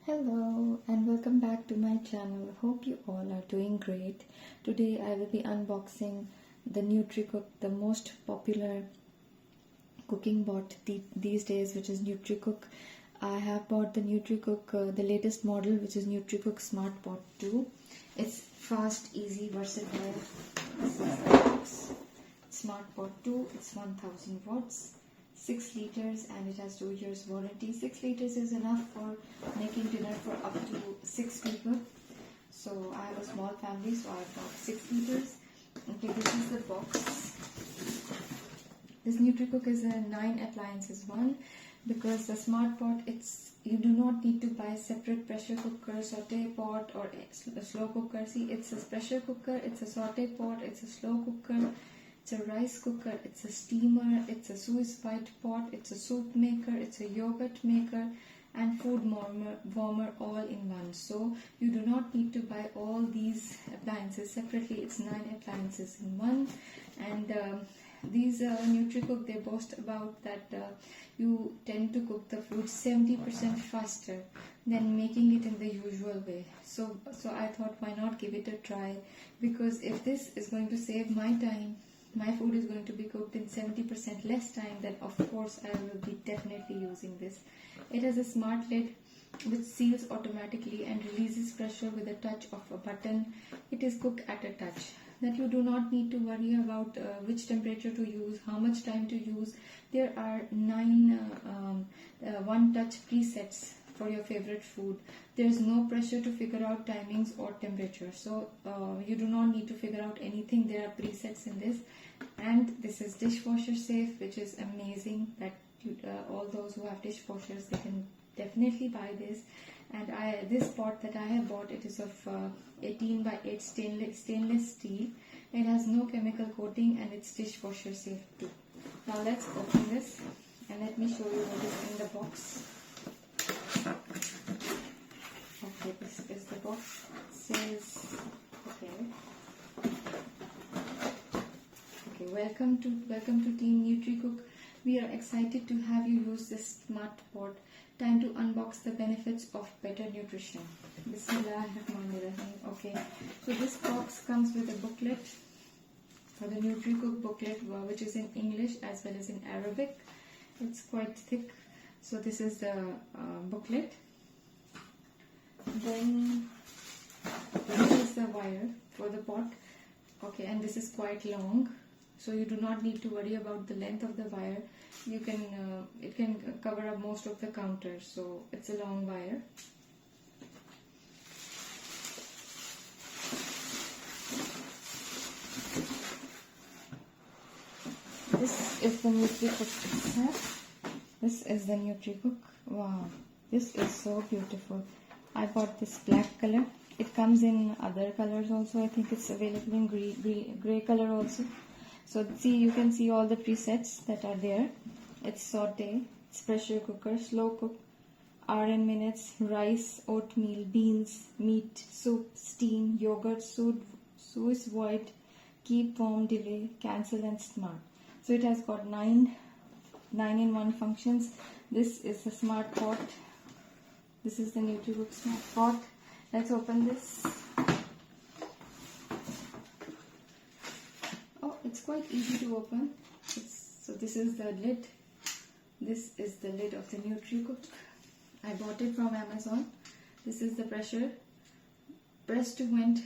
Hello and welcome back to my channel. Hope you all are doing great. Today I will be unboxing the NUTRICOOK, the most popular cooking pot these days, which is NUTRICOOK. I have bought the NUTRICOOK, the latest model, which is NUTRICOOK Smart Pot 2. It's fast, easy, versatile. This is the box. Smart Pot 2, it's 1000 watts. 6 liters and it has 2 years warranty. 6 liters is enough for making dinner for up to 6 people. So I have a small family, so I've got 6 liters. Okay, this is the box. This NUTRICOOK is a 9 appliances one, because the Smart Pot, you do not need to buy separate pressure cooker, saute pot or a slow cooker. See, it's a pressure cooker, it's a saute pot, it's a slow cooker, it's a rice cooker, it's a steamer, it's a sous vide pot, it's a soup maker, it's a yogurt maker and food warmer all in one. So you do not need to buy all these appliances separately. It's 9 appliances in one. And these NUTRICOOK, they boast about that you tend to cook the food 70% faster than making it in the usual way. So I thought, why not give it a try? Because if this is going to save my time, my food is going to be cooked in 70% less time, then of course I will be definitely using this. It has a smart lid which seals automatically and releases pressure with a touch of a button. It is cook at a touch. That you do not need to worry about which temperature to use, how much time to use. There are 9 one-touch presets for your favorite food. There is no pressure to figure out timings or temperature. So you do not need to figure out anything. There are presets in this. And this is dishwasher safe, which is amazing. That all those who have dishwashers, they can definitely buy this. And this pot that I have bought, it is of 18 by 8 stainless steel. It has no chemical coating and it's dishwasher safe too. Now let's open this and let me show you what is in the box. Okay, this is the box. It says, okay, welcome to Team NUTRICOOK. We are excited to have you use this smart pot. Time to unbox the benefits of better nutrition. Bismillahirrahmanirrahim. Okay, so this box comes with a booklet, or the NUTRICOOK booklet, which is in English as well as in Arabic. It's quite thick. So this is the booklet. Then this is the wire for the pot. Okay, and this is quite long, so you do not need to worry about the length of the wire. You can it can cover up most of the counter, so it's a long wire. This is the NUTRICOOK set. This is the NUTRICOOK. Wow, this is so beautiful. I bought this black color. It comes in other colors also. I think it's available in gray color also. So see, you can see all the presets that are there. It's saute, it's pressure cooker, slow cook, RN minutes, rice, oatmeal, beans, meat, soup, steam, yogurt, sous vide, keep warm, delay, cancel and smart. So it has got 9 in 1 functions. This is the smart pot. This is the NUTRICOOK Smart Pot. Let's open this. Oh, it's quite easy to open. So this is the lid. This is the lid of the NUTRICOOK. I bought it from Amazon. This is the pressure. Press to vent,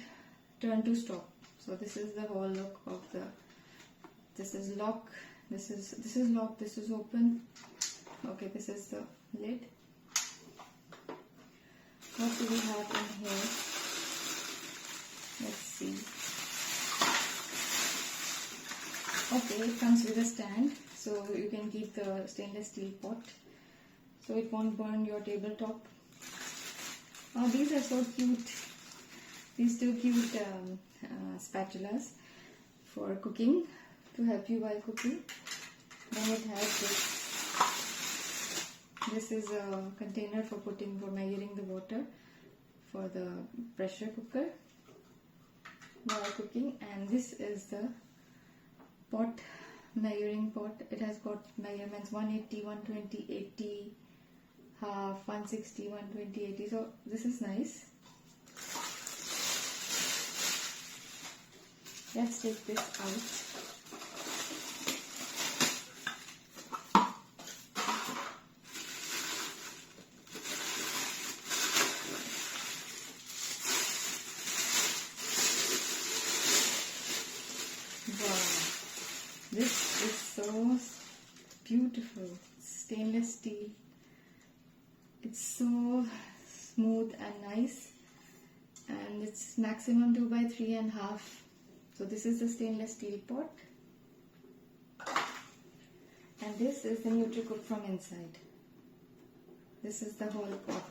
turn to stop. So this is the whole look of the. This is lock. This is locked. This is open. Okay, this is the lid. What do we have in here? Let's see. Okay, it comes with a stand, so you can keep the stainless steel pot, so it won't burn your tabletop. Oh, these are so cute. These 2 cute spatulas for cooking, to help you while cooking. Then it has this. This is a container for measuring the water for the pressure cooker while cooking, and this is the pot, measuring pot. It has got measurements 180, 120, 80, half, 160, 120, 80. So this is nice. Let's take this out. This is so beautiful. Stainless steel. It's so smooth and nice, and it's maximum 2 by 3.5. So this is the stainless steel pot, and this is the NutriCook from inside. This is the whole pot.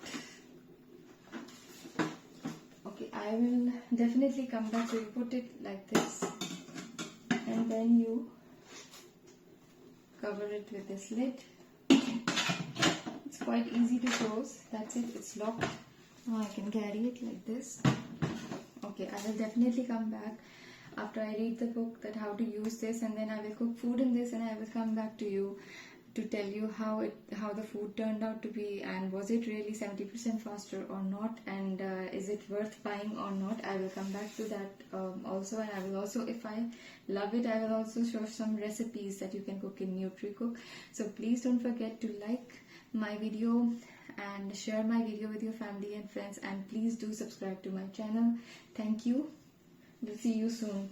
Okay, I will definitely come back. So you put it like this, and then you cover it with this lid. It's quite easy to close. That's it, it's locked. Now I can carry it like this. Okay, I will definitely come back after I read the book that how to use this, and then I will cook food in this, and I will come back to you to tell you how the food turned out to be, and was it really 70% faster or not, and is it worth buying or not. I will come back to that also, and I will also, if I love it, I will also show some recipes that you can cook in NutriCook. So please don't forget to like my video and share my video with your family and friends, and please do subscribe to my channel. Thank you. We'll see you soon.